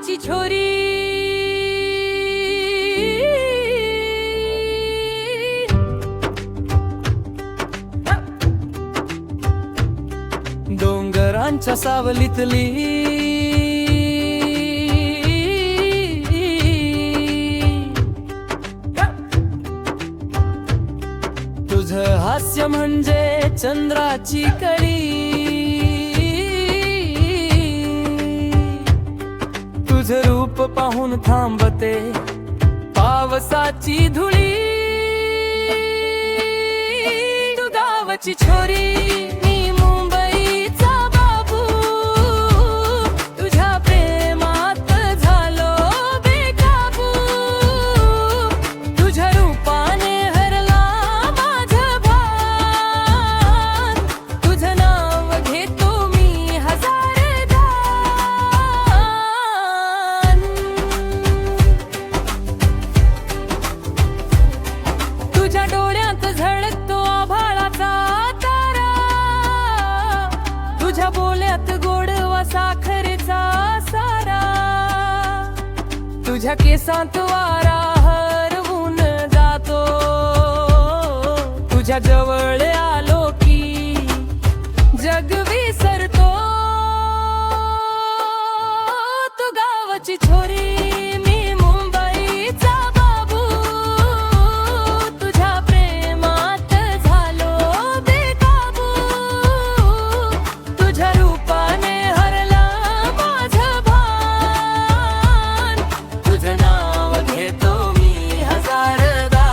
गावाची छोरी डोंगरांच्या सावलीतली तुझं हास्य म्हणजे चंद्राची कळी तुझं रूप पाहून थांबते पावसाची धुळी तू गावाची छोरी मी मुंबईचा बाबू तुझ्या प्रेमात झालो बेकाबू तुझ्या रूपाने हरला माझं भान तुझं नाव घेतो मी हजारदा तुझ्या डोळ्यात झळकतो आभाळाचा तारा तुझ्या बोल्यात गोडवा साखरेचा सारा तुझ्या केसांत वारा हरवून जातो तुझ्या जवळ आलो की जग विसरतो तू गावाची छोरी मी मुंबईचा बाबू तुझ्या प्रेमात झालो बेकाबू तुझ्या रूपाने हरला माझं भान तुझं नाव घेतो मी हजारदा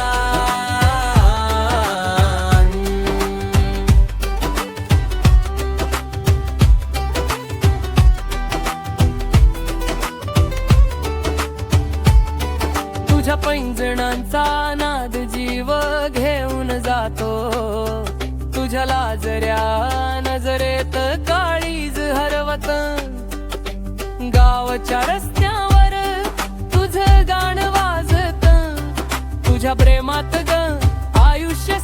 तुझ्या पैंजणांचा नाद जीव घेऊन जातो तुझ्या लाजऱ्या नजरेत काळीज हरवत गावच्या रस्त्यावर तुझं गाणं वाजत तुझ्या प्रेमात ग आयुष्य